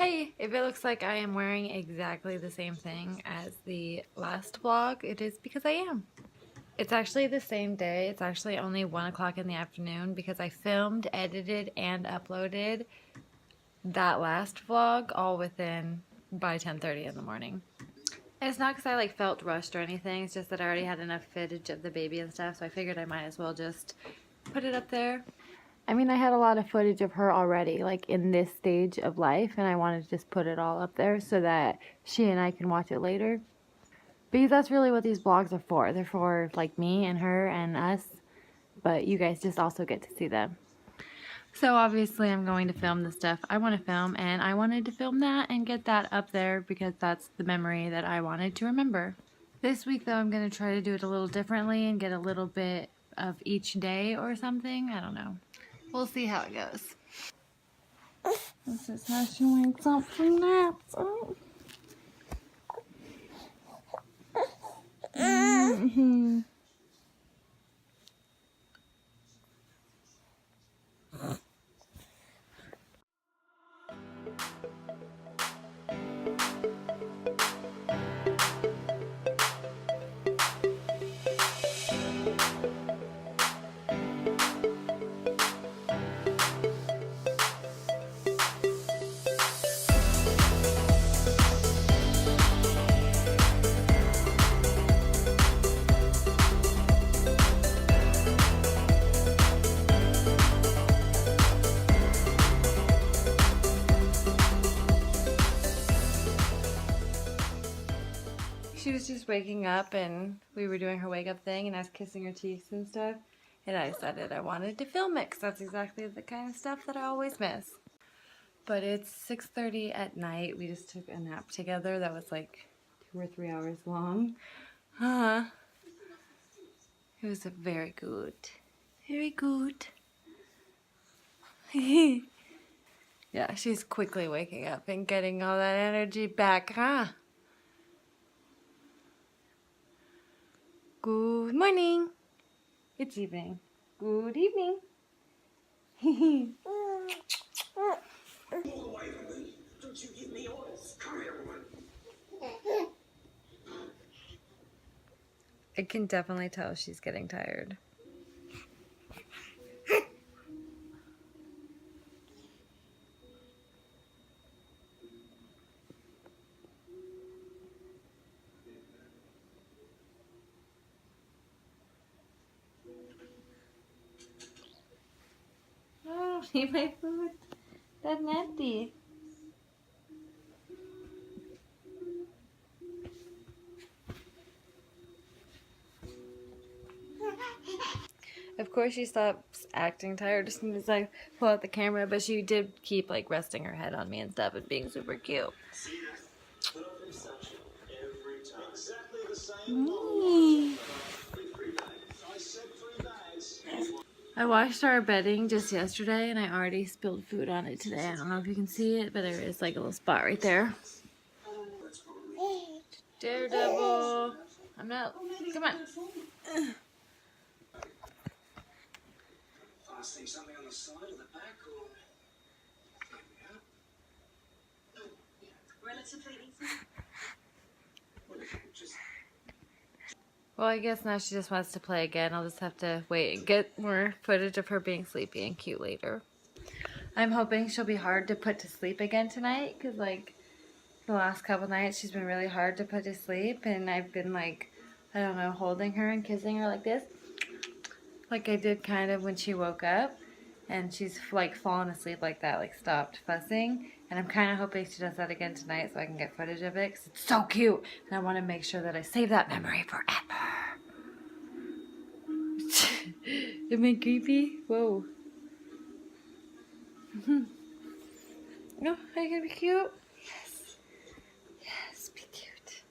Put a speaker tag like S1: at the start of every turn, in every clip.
S1: Hey, if it looks like I am wearing exactly the same thing as the last vlog, it is because I am. It's actually the same day. It's actually only 1 o'clock in the afternoon because I filmed, edited, and uploaded that last vlog all within by 10:30 in the morning. And it's not because I felt rushed or anything. It's just that I already had enough footage of the baby and stuff, so I figured I might as well just put it up there. I mean, I had a lot of footage of her already, in this stage of life, and I wanted to just put it all up there so that she and I can watch it later. Because that's really what these vlogs are for. They're for, me and her and us, but you guys just also get to see them. So obviously I'm going to film the stuff I want to film, and I wanted to film that and get that up there because that's the memory that I wanted to remember. This week, though, I'm going to try to do it a little differently and get a little bit of each day or something. I don't know. We'll see how it goes. This is how she wakes up from naps. Oh. Mm-hmm. She was just waking up and we were doing her wake up thing and I was kissing her cheeks and stuff, and I decided I wanted to film it because that's exactly the kind of stuff that I always miss. But it's 6:30 at night. We just took a nap together that was 2 or 3 hours long. It was very good. Very good. Yeah, she's quickly waking up and getting all that energy back, huh? Good morning. It's evening. Good evening.
S2: Don't you give me orders. Come here, woman.
S1: I can definitely tell she's getting tired. Oh, eat my food. That's nasty. Of course, she stops acting tired as soon as I pull out the camera, but she did keep resting her head on me and stuff and being super cute. I washed our bedding just yesterday and I already spilled food on it today. I don't know if you can see it, but there is a little spot right there. Daredevil. I'm not. Come on.
S2: Fastening something on the side or the back or... Relatively easy.
S1: Well, I guess now she just wants to play again. I'll just have to wait and get more footage of her being sleepy and cute later. I'm hoping she'll be hard to put to sleep again tonight because, the last couple nights she's been really hard to put to sleep, and I've been, I don't know, holding her and kissing her like this. Like I did kind of when she woke up, and she's, fallen asleep like that, stopped fussing. And I'm kind of hoping she does that again tonight so I can get footage of it because it's so cute. And I want to make sure that I save that memory forever. Am I creepy? Whoa. No, are you going to be cute? Yes. Yes, be cute.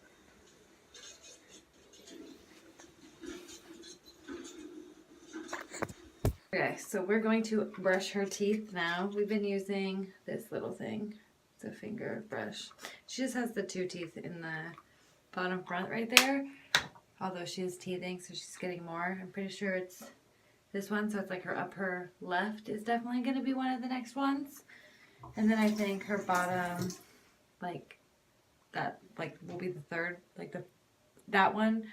S1: Okay, so we're going to brush her teeth now. We've been using this little thing. It's a finger brush. She just has the 2 teeth in the bottom front right there. Although she is teething, so she's getting more. I'm pretty sure it's this one, so it's her upper left is definitely going to be one of the next ones. And then I think her bottom, like that, like will be the third, like that one,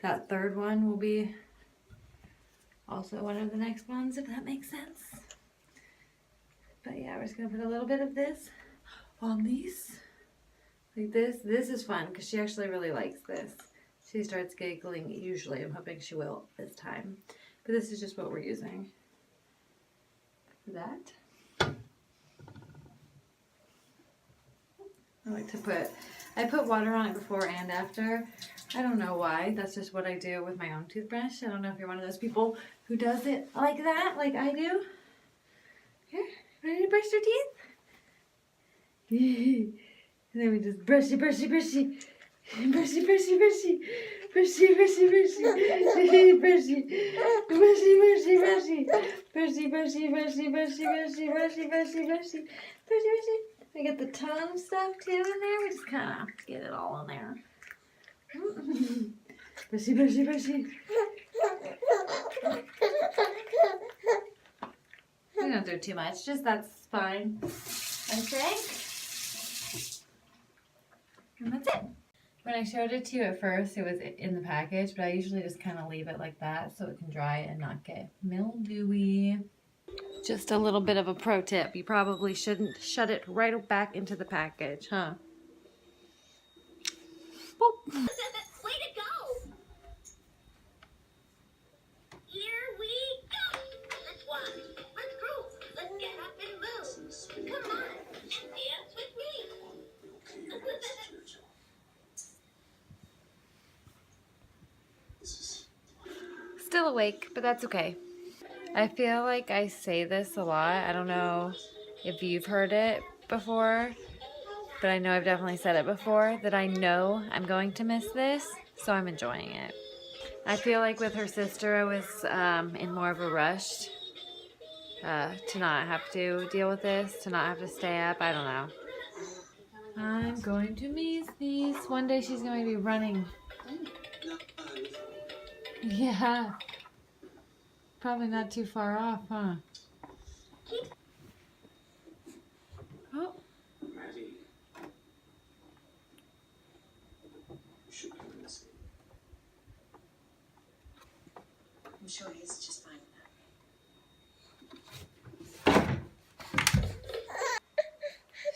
S1: that third one will be also one of the next ones, if that makes sense. But yeah, we're just gonna put a little bit of this on these. Like this. This is fun because she actually really likes this. She starts giggling usually. I'm hoping she will this time. But this is just what we're using for that. I put water on it before and after. I don't know why. That's just what I do with my own toothbrush. I don't know if you're one of those people who does it like that, like I do. Here, ready to brush your teeth? And then we just brushy, brushy, brushy. Brushy, brushy, brushy. Brushy, brushy, brushy. Brushy, brushy, brushy, brushy. Brushy, brushy, brushy, brushy, brushy, brushy, brushy, brushy. Brushy, brushy. We get the tongue stuff too in there. We just kind of get it all in there. Brushy, brushy, brushy. We don't do too much. Just that's fine, I think. And that's it. When I showed it to you at first, it was in the package, but I usually just kind of leave it like that so it can dry and not get mildewy. Just a little bit of a pro tip. You probably shouldn't shut it right back into the package, huh? Boop.
S3: Way to go! Here we go! Let's watch, let's groove, let's get up and move. Come on, and dance with me.
S1: Still awake, but that's okay. I feel like I say this a lot. I don't know if you've heard it before, but I know I've definitely said it before, that I know I'm going to miss this, so I'm enjoying it. I feel like with her sister, I was in more of a rush to not have to deal with this, to not have to stay up. I don't know. I'm going to miss this. One day she's going to be running. Yeah. Probably not too far off, huh? Oh.
S2: Maddie. You should be missing.
S3: I'm sure he's just fine with that.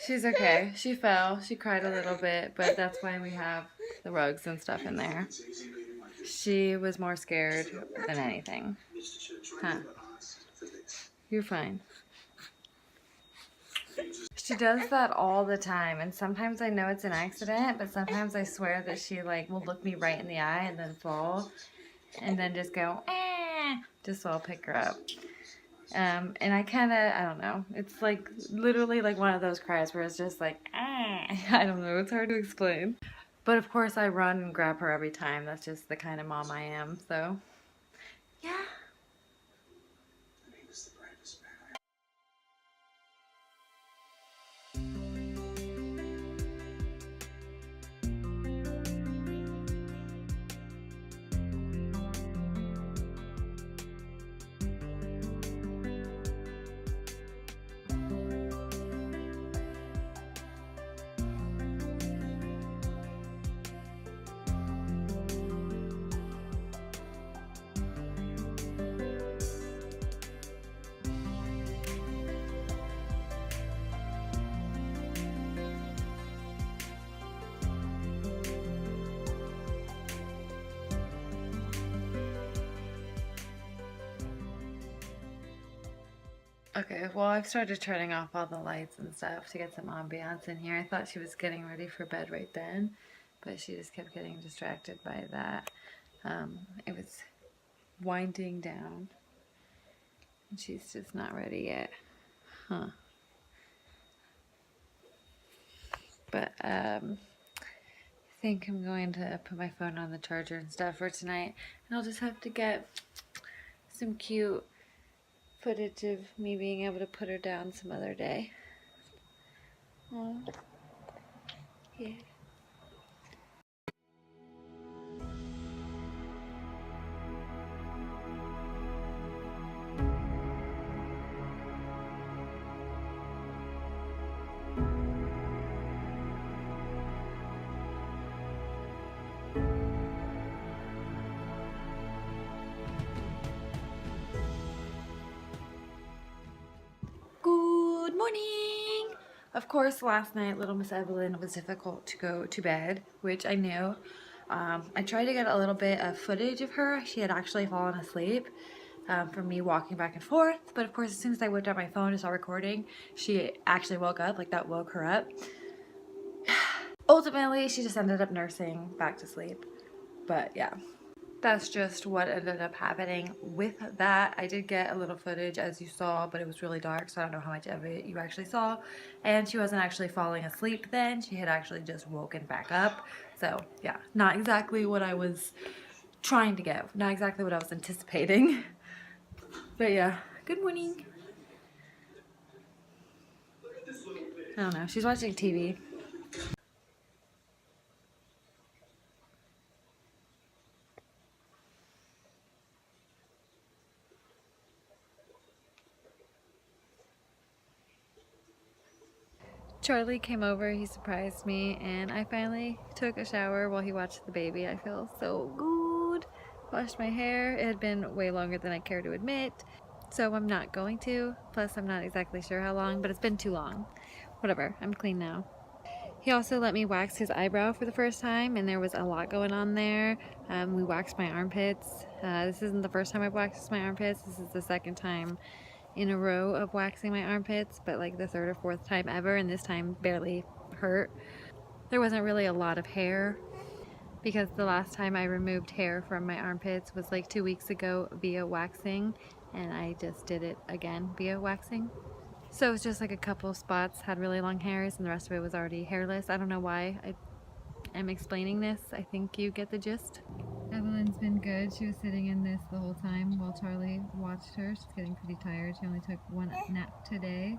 S1: She's okay. She fell. She cried a little bit, but that's why we have the rugs and stuff in there. She was more scared than anything. Huh. You're fine. She does that all the time, and sometimes I know it's an accident, but sometimes I swear that she like will look me right in the eye and then fall, and then just go, eh, just so I'll pick her up. And I don't know, it's like literally like one of those cries where it's just like, eh. I don't know, it's hard to explain. But of course I run and grab her every time. That's just the kind of mom I am, so yeah. Okay, well, I've started turning off all the lights and stuff to get some ambiance in here. I thought she was getting ready for bed right then, but she just kept getting distracted by that. It was winding down, and she's just not ready yet. Huh. But, I think I'm going to put my phone on the charger and stuff for tonight, and I'll just have to get some cute footage of me being able to put her down some other day. Oh, yeah. Of course, last night little Miss Evelyn was difficult to go to bed, which I knew. I tried to get a little bit of footage of her. She had actually fallen asleep from me walking back and forth, but of course as soon as I whipped out my phone to start recording, she actually woke up. Like, that woke her up. Ultimately, she just ended up nursing back to sleep. But yeah, that's just what ended up happening with that. I did get a little footage, as you saw, but it was really dark, so I don't know how much of it you actually saw. And she wasn't actually falling asleep then. She had actually just woken back up. So yeah, not exactly what I was trying to give. Not exactly what I was anticipating. But yeah, good morning. I don't know. She's watching TV. Charlie came over, he surprised me, and I finally took a shower while he watched the baby. I feel so good. Washed my hair. It had been way longer than I care to admit, so I'm not going to. Plus, I'm not exactly sure how long, but it's been too long. Whatever, I'm clean now. He also let me wax his eyebrow for the first time, and there was a lot going on there. We waxed my armpits. This isn't the first time I've waxed my armpits. This is the second time in a row of waxing my armpits, but like the third or fourth time ever, and this time barely hurt. There wasn't really a lot of hair because the last time I removed hair from my armpits was like 2 weeks ago via waxing, and I just did it again via waxing. So it was just like a couple spots had really long hairs and the rest of it was already hairless. I don't know why I am explaining this. I think you get the gist. Evelyn's been good. She was sitting in this the whole time while Charlie watched her. She's getting pretty tired. She only took one nap today.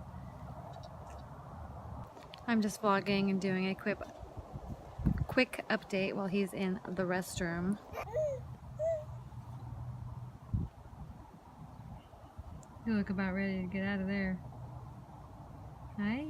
S1: I'm just vlogging and doing a quick update while he's in the restroom. You look about ready to get out of there. Hi.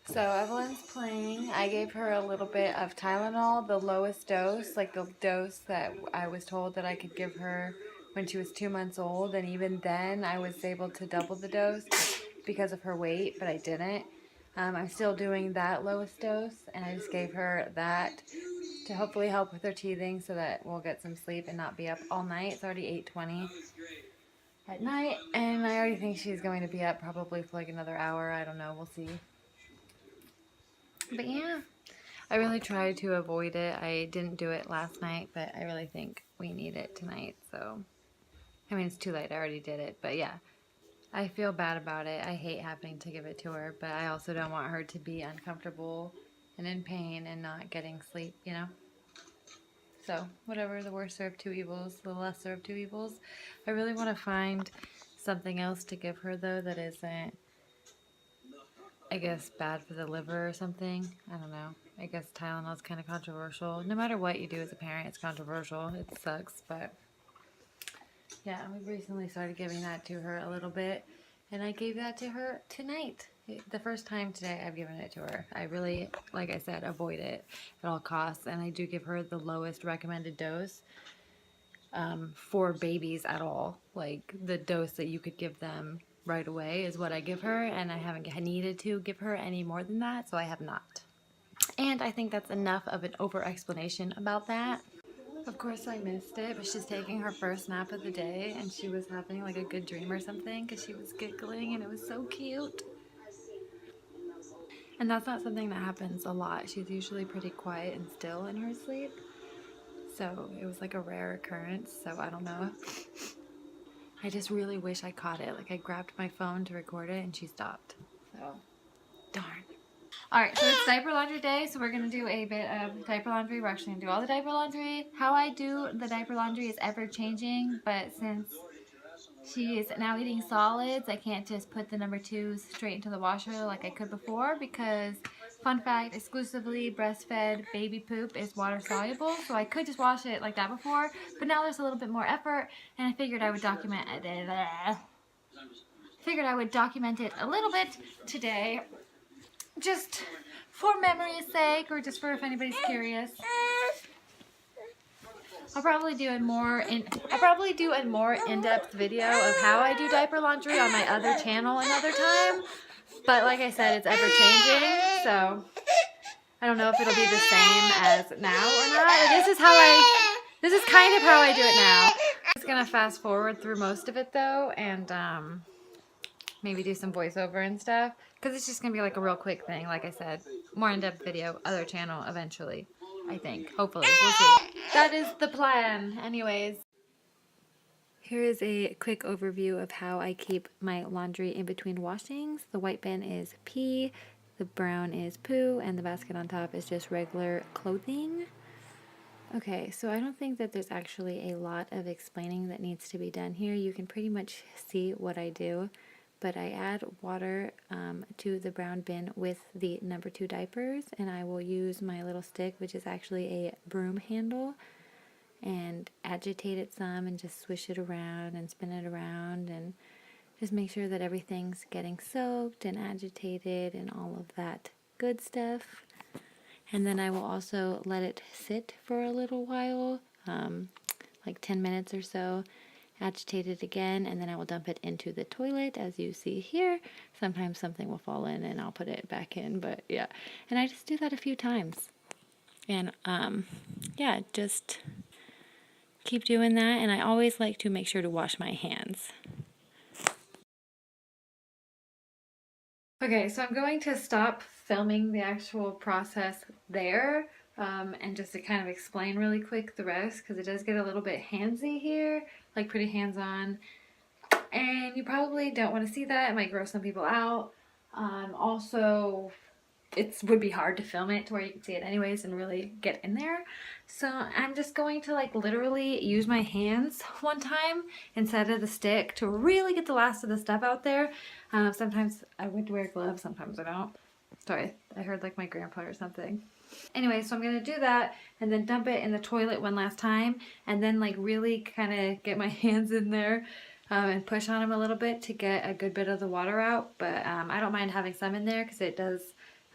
S1: So Evelyn's playing. I gave her a little bit of Tylenol, the lowest dose, like the dose that I was told that I could give her when she was 2 months old. And even then I was able to double the dose because of her weight, but I didn't. I'm still doing that lowest dose, and I just gave her that to hopefully help with her teething so that we'll get some sleep and not be up all night. It's already 8:20 at night, and I already think she's going to be up probably for like another hour. I don't know. We'll see. But yeah, I really tried to avoid it. I didn't do it last night, but I really think we need it tonight. So, I mean, it's too late. I already did it. But yeah, I feel bad about it. I hate having to give it to her, but I also don't want her to be uncomfortable and in pain and not getting sleep, you know? So, whatever, the worser of two evils, the lesser of two evils. I really want to find something else to give her, though, that isn't, I guess, bad for the liver or something. I don't know. I guess Tylenol is kind of controversial. No matter what you do as a parent, it's controversial. It sucks, but yeah, we've recently started giving that to her a little bit, and I gave that to her tonight. The first time today I've given it to her. I really, like I said, avoid it at all costs, and I do give her the lowest recommended dose for babies at all. Like, the dose that you could give them right away is what I give her, and I haven't needed to give her any more than that, so I have not. And I think that's enough of an over-explanation about that. Of course I missed it, but she's taking her first nap of the day, and she was having like a good dream or something because she was giggling, and it was so cute. And that's not something that happens a lot. She's usually pretty quiet and still in her sleep, so it was like a rare occurrence, so I don't know. I just really wish I caught it. Like, I grabbed my phone to record it and she stopped. So, darn. Alright, so it's diaper laundry day, so we're going to do a bit of diaper laundry. We're actually going to do all the diaper laundry. How I do the diaper laundry is ever changing, but since she is now eating solids, I can't just put the number 2 straight into the washer like I could before, because, fun fact, exclusively breastfed baby poop is water soluble, so I could just wash it like that before, but now there's a little bit more effort, and I figured I would document it. A little bit today, just for memory's sake, or just for if anybody's curious. I'll probably do a more in-depth video of how I do diaper laundry on my other channel another time. But like I said, it's ever changing, so I don't know if it'll be the same as now or not. But this is kind of how I do it now. I'm just gonna fast forward through most of it though, and maybe do some voiceover and stuff, because it's just gonna be like a real quick thing. Like I said, more in-depth video, other channel eventually, I think. Hopefully, we'll see. That is the plan. Anyways, here is a quick overview of how I keep my laundry in between washings. The white bin is pee, the brown is poo, and the basket on top is just regular clothing. Okay, so I don't think that there's actually a lot of explaining that needs to be done here. You can pretty much see what I do, but I add water to the brown bin with the number 2 diapers, and I will use my little stick, which is actually a broom handle, and agitate it some and just swish it around and spin it around and just make sure that everything's getting soaked and agitated and all of that good stuff. And then I will also let it sit for a little while, like 10 minutes or so, agitate it again, and then I will dump it into the toilet, as you see here. Sometimes something will fall in and I'll put it back in, but yeah. And I just do that a few times. And yeah, just keep doing that, and I always like to make sure to wash my hands. Okay, so I'm going to stop filming the actual process there, and just to kind of explain really quick the rest, because it does get a little bit handsy here, like pretty hands-on, and you probably don't want to see that. It might gross some people out. Also, it would be hard to film it to where you can see it anyways and really get in there. So I'm just going to like literally use my hands one time instead of the stick to really get the last of the stuff out there. Sometimes I would wear gloves, sometimes I don't. Sorry, I heard like my grandpa or something. Anyway, so I'm going to do that and then dump it in the toilet one last time, and then like really kind of get my hands in there and push on them a little bit to get a good bit of the water out. But I don't mind having some in there because it does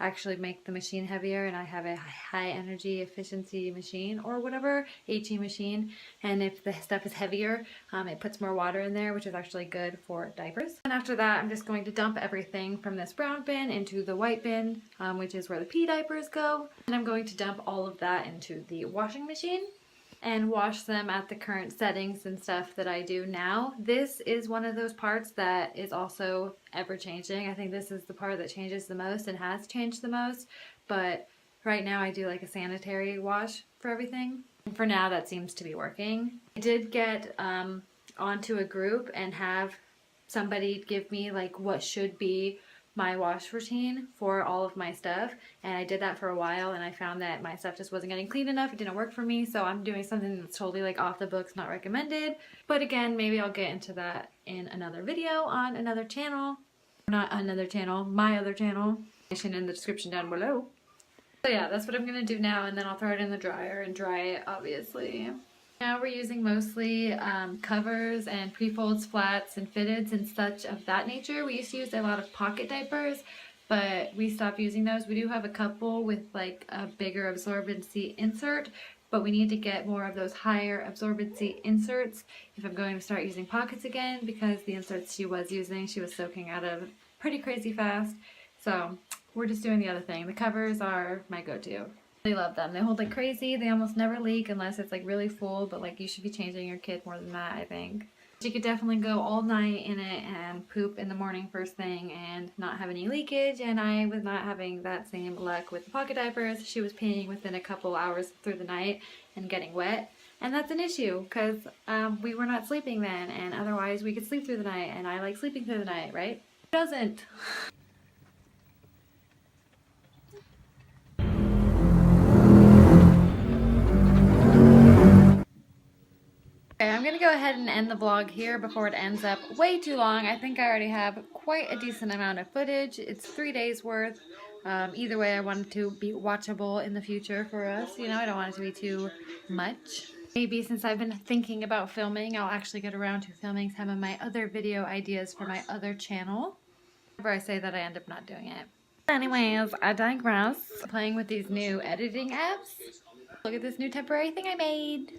S1: actually make the machine heavier, and I have a high energy efficiency machine or whatever, HE machine, and if the stuff is heavier, it puts more water in there, which is actually good for diapers. And after that, I'm just going to dump everything from this brown bin into the white bin, which is where the pee diapers go, and I'm going to dump all of that into the washing machine and wash them at the current settings and stuff that I do now. This is one of those parts that is also ever changing. I think this is the part that changes the most and has changed the most, but right now I do like a sanitary wash for everything. And for now that seems to be working. I did get onto a group and have somebody give me like what should be my wash routine for all of my stuff, and I did that for a while, and I found that my stuff just wasn't getting clean enough. It didn't work for me, so I'm doing something that's totally like off the books, not recommended. But again, maybe I'll get into that in another video on another channel. Not another channel, my other channel. In the description down below. So yeah, that's what I'm gonna do now, and then I'll throw it in the dryer and dry it, obviously. Now we're using mostly covers and pre-folds, flats, and fitteds and such of that nature. We used to use a lot of pocket diapers, but we stopped using those. We do have a couple with like a bigger absorbency insert, but we need to get more of those higher absorbency inserts if I'm going to start using pockets again, because the inserts she was using, she was soaking out of pretty crazy fast. So we're just doing the other thing. The covers are my go-to. I love them. They hold like crazy. They almost never leak unless it's like really full, but like you should be changing your kit more than that, I think. You could definitely go all night in it and poop in the morning first thing and not have any leakage, and I was not having that same luck with the pocket diapers. She was peeing within a couple hours through the night and getting wet, and that's an issue because we were not sleeping then, and otherwise we could sleep through the night, and I like sleeping through the night, right? It doesn't. Okay, I'm gonna go ahead and end the vlog here before it ends up way too long. I think I already have quite a decent amount of footage. It's 3 days worth. Either way, I want it to be watchable in the future for us. You know, I don't want it to be too much. Maybe since I've been thinking about filming, I'll actually get around to filming some of my other video ideas for my other channel. Whenever I say that, I end up not doing it. Anyways, I digress. Playing with these new editing apps. Look at this new temporary thing I made.